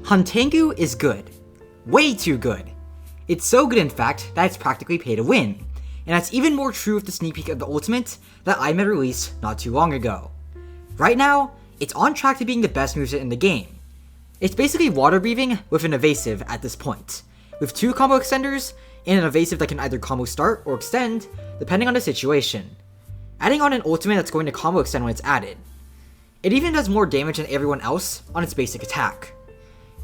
Hantengu is good. Way too good. It's so good in fact that it's practically pay to win, and that's even more true with the sneak peek of the ultimate that I made release not too long ago. Right now, it's on track to being the best moveset in the game. It's basically water breathing with an evasive at this point, with 2 combo extenders and an evasive that can either combo start or extend depending on the situation. Adding on an ultimate that's going to combo extend when it's added. It even does more damage than everyone else on its basic attack.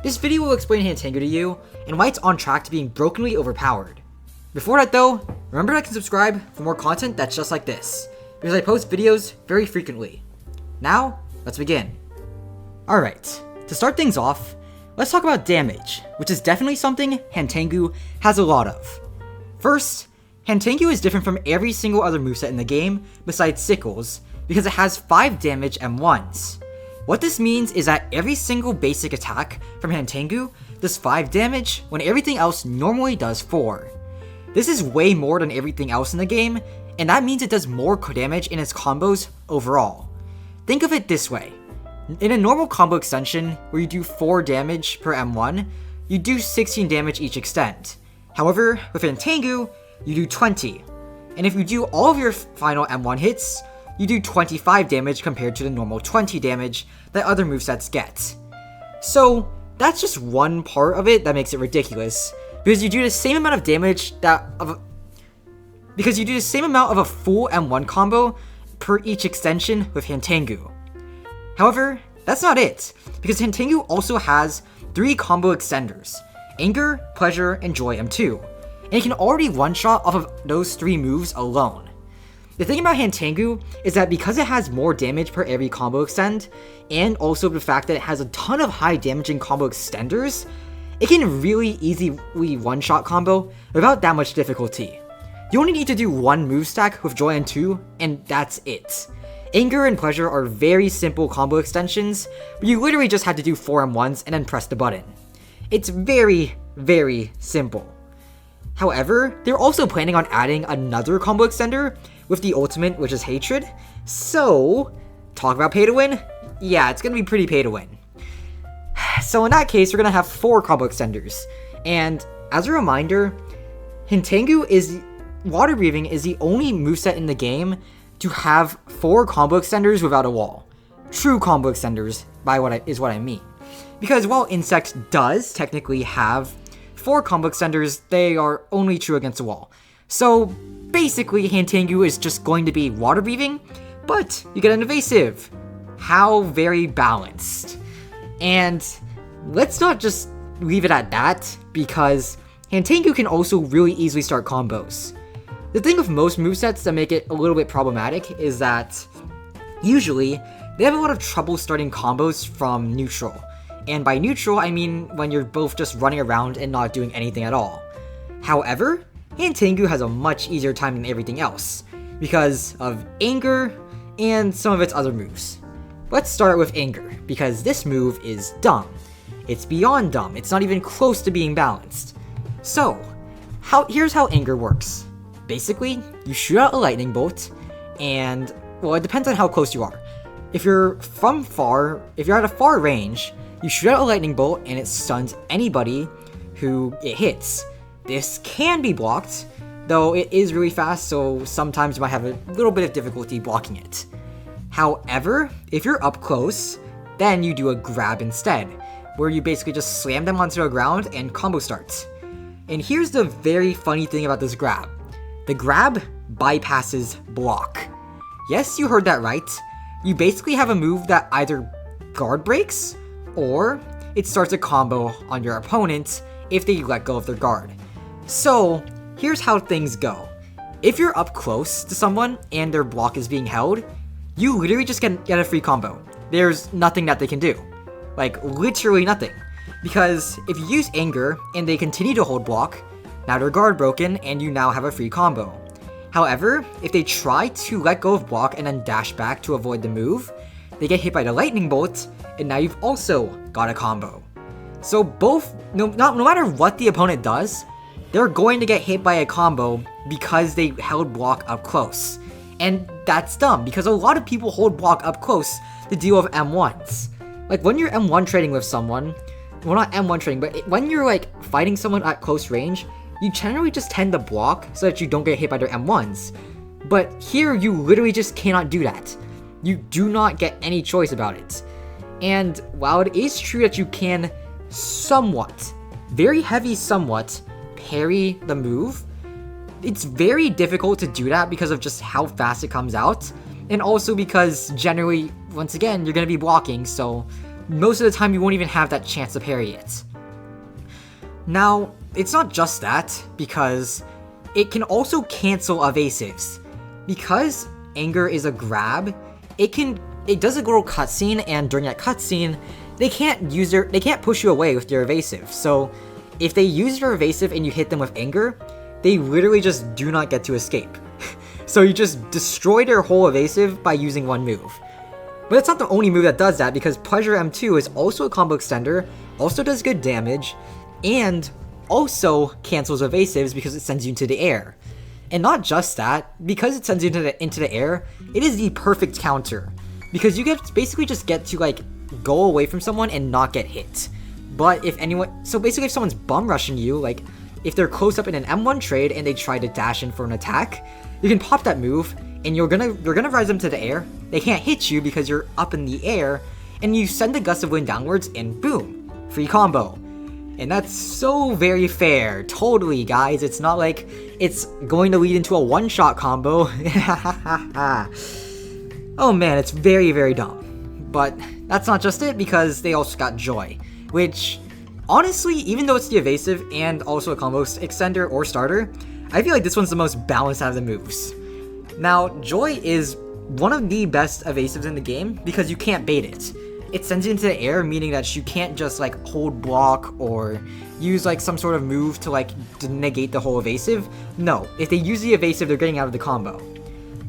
This video will explain Hantengu to you, and why it's on track to being brokenly overpowered. Before that though, remember to like and subscribe for more content that's just like this, because I post videos very frequently. Now, let's begin. Alright, to start things off, let's talk about damage, which is definitely something Hantengu has a lot of. First, Hantengu is different from every single other moveset in the game besides Sickles, because it has 5 damage M1s. What this means is that every single basic attack from Hantengu does 5 damage when everything else normally does 4. This is way more than everything else in the game, and that means it does more damage in its combos overall. Think of it this way. In a normal combo extension, where you do 4 damage per M1, you do 16 damage each extend. However, with Hantengu, you do 20. And if you do all of your final M1 hits, you do 25 damage compared to the normal 20 damage that other movesets get. So, that's just one part of it that makes it ridiculous, because you do the same amount of damage of a full M1 combo per each extension with Hantengu. However, that's not it, because Hantengu also has 3 combo extenders: Anger, Pleasure, and Joy M2, and it can already one-shot off of those 3 moves alone. The thing about Hantengu is that because it has more damage per every combo extend, and also the fact that it has a ton of high damaging combo extenders, it can really easily one-shot combo without that much difficulty. You only need to do 1 move stack with Joy and 2, and that's it. Anger and Pleasure are very simple combo extensions, but you literally just have to do 4 M1s and then press the button. It's very, very simple. However, they're also planning on adding another combo extender with the ultimate, which is Hatred. So, talk about pay to win? Yeah, it's gonna be pretty pay to win. So in that case, we're gonna have 4 combo extenders. And as a reminder, Water Breathing is the only moveset in the game to have 4 combo extenders without a wall. True combo extenders is what I mean. Because while Insect does technically have 4 combo extenders, they are only true against a wall. So basically, Hantengu is just going to be Water Breathing, but you get an evasive. How very balanced. And let's not just leave it at that, because Hantengu can also really easily start combos. The thing with most movesets that make it a little bit problematic is that usually they have a lot of trouble starting combos from neutral. And by neutral, I mean when you're both just running around and not doing anything at all. However, Hantengu has a much easier time than everything else, because of Anger and some of its other moves. Let's start with Anger, because this move is dumb. It's beyond dumb, it's not even close to being balanced. So, here's how Anger works. Basically, you shoot out a lightning bolt, and, well, it depends on how close you are. If you're at a far range, you shoot out a lightning bolt and it stuns anybody who it hits. This can be blocked, though it is really fast, so sometimes you might have a little bit of difficulty blocking it. However, if you're up close, then you do a grab instead, where you basically just slam them onto the ground and combo starts. And here's the very funny thing about this grab. The grab bypasses block. Yes, you heard that right. You basically have a move that either guard breaks, or it starts a combo on your opponent if they let go of their guard. So, here's how things go. If you're up close to someone and their block is being held, you literally just get a free combo. There's nothing that they can do. Like, literally nothing. Because if you use Anger and they continue to hold block, now their guard broken and you now have a free combo. However, if they try to let go of block and then dash back to avoid the move, they get hit by the lightning bolt, and now you've also got a combo. So no matter what the opponent does, they're going to get hit by a combo because they held block up close. And that's dumb, because a lot of people hold block up close to deal with M1s. Like when you're M1 trading with someone, well, not M1 trading, but when you're like fighting someone at close range, you generally just tend to block so that you don't get hit by their M1s. But here, you literally just cannot do that. You do not get any choice about it. And while it is true that you can somewhat, very heavy somewhat, parry the move, it's very difficult to do that because of just how fast it comes out. And also because generally, once again, you're going to be blocking, so most of the time you won't even have that chance to parry it. Now, it's not just that, because it can also cancel evasives. Because anger is a grab, it does a little cutscene, and during that cutscene, they can't push you away with your evasive. So if they use your evasive and you hit them with anger, they literally just do not get to escape. So you just destroy their whole evasive by using one move. But it's not the only move that does that, because Pleasure M2 is also a combo extender, also does good damage, and also cancels evasives because it sends you into the air. And not just that, because it sends you into the air, it is the perfect counter. Because you basically just get to like go away from someone and not get hit. But so basically if someone's bum rushing you, like if they're close up in an M1 trade and they try to dash in for an attack, you can pop that move and you're gonna rise them to the air. They can't hit you because you're up in the air, and you send a gust of wind downwards and boom, free combo. And that's so very fair. Totally, guys. It's not like it's going to lead into a one-shot combo. Oh man, it's very, very dumb. But that's not just it, because they also got Joy, which honestly, even though it's the evasive and also a combo extender or starter, I feel like this one's the most balanced out of the moves. Now, Joy is one of the best evasives in the game because you can't bait it. It sends you into the air, meaning that you can't just like hold block or use like some sort of move to like negate the whole evasive. No, if they use the evasive, they're getting out of the combo.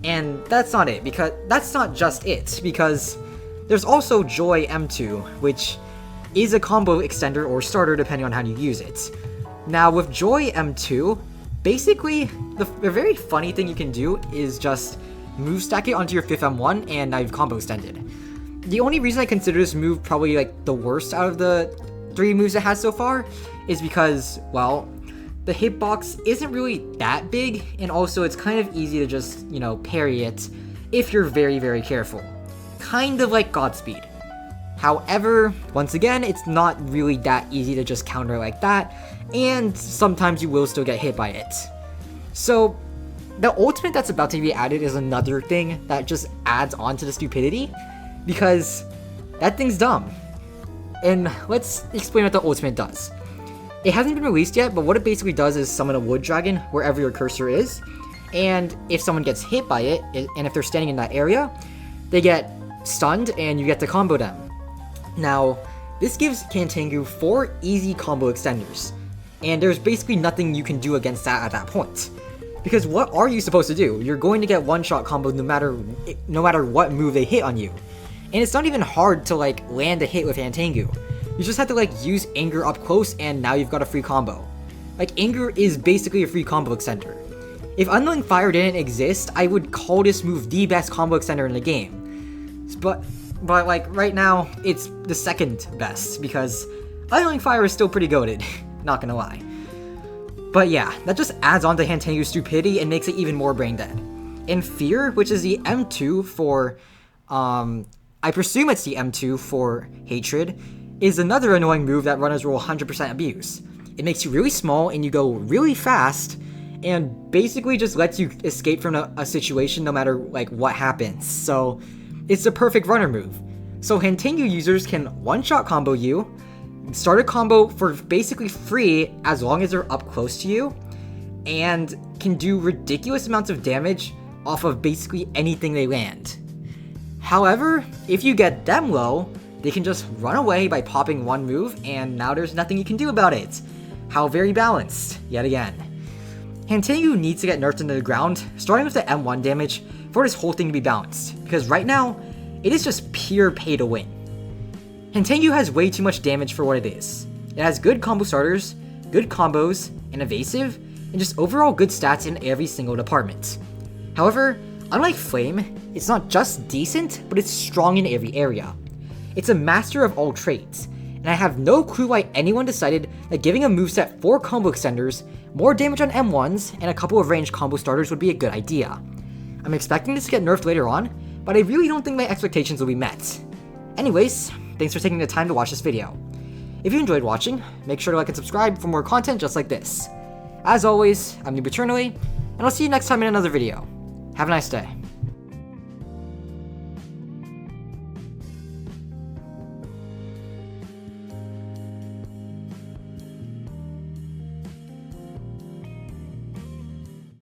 And that's not it, because that's not just it, because there's also Joy M2, which is a combo extender or starter depending on how you use it. Now with Joy M2, basically the very funny thing you can do is just move stack it onto your 5th M1 and now you've combo extended. The only reason I consider this move probably like the worst out of the 3 moves it has so far is because, well, the hitbox isn't really that big, and also it's kind of easy to just, you know, parry it if you're very, very careful. Kind of like Godspeed. However, once again, it's not really that easy to just counter like that, and sometimes you will still get hit by it. So, the ultimate that's about to be added is another thing that just adds on to the stupidity, because that thing's dumb. And let's explain what the ultimate does. It hasn't been released yet, but what it basically does is summon a wood dragon wherever your cursor is, and if someone gets hit by it, and if they're standing in that area, they get stunned and you get to combo them. Now, this gives Hantengu 4 easy combo extenders, and there's basically nothing you can do against that at that point. Because what are you supposed to do? You're going to get one-shot combos no matter what move they hit on you. And it's not even hard to like land a hit with Hantengu. You just have to like use anger up close and now you've got a free combo. Like anger is basically a free combo extender. If Unwilling Fire didn't exist, I would call this move the best combo extender in the game. But like right now, it's the second best because Unwilling Fire is still pretty goated, not gonna lie. But yeah, that just adds on to Hantengu's stupidity and makes it even more brain dead. And Fear, which is the M2 for, I presume it's the M2 for Hatred, is another annoying move that runners will 100% abuse. It makes you really small and you go really fast, and basically just lets you escape from a situation no matter like what happens. So it's the perfect runner move. So Hantengu users can one-shot combo you, start a combo for basically free as long as they're up close to you, and can do ridiculous amounts of damage off of basically anything they land. However, if you get them low, they can just run away by popping one move, and now there's nothing you can do about it. How very balanced, yet again. Hantengu needs to get nerfed into the ground, starting with the M1 damage, for this whole thing to be balanced, because right now, it is just pure pay to win. Hantengu has way too much damage for what it is. It has good combo starters, good combos, and evasive, and just overall good stats in every single department. However, unlike Flame, it's not just decent, but it's strong in every area. It's a master of all traits, and and I have no clue why anyone decided that giving a moveset 4 combo extenders, more damage on M1s, and a couple of ranged combo starters would be a good idea. I'm expecting this to get nerfed later on, but I really don't think my expectations will be met. Anyways, thanks for taking the time to watch this video. If you enjoyed watching, make sure to like and subscribe for more content just like this. As always, I'm Noob Eternally, and I'll see you next time in another video. Have a nice day.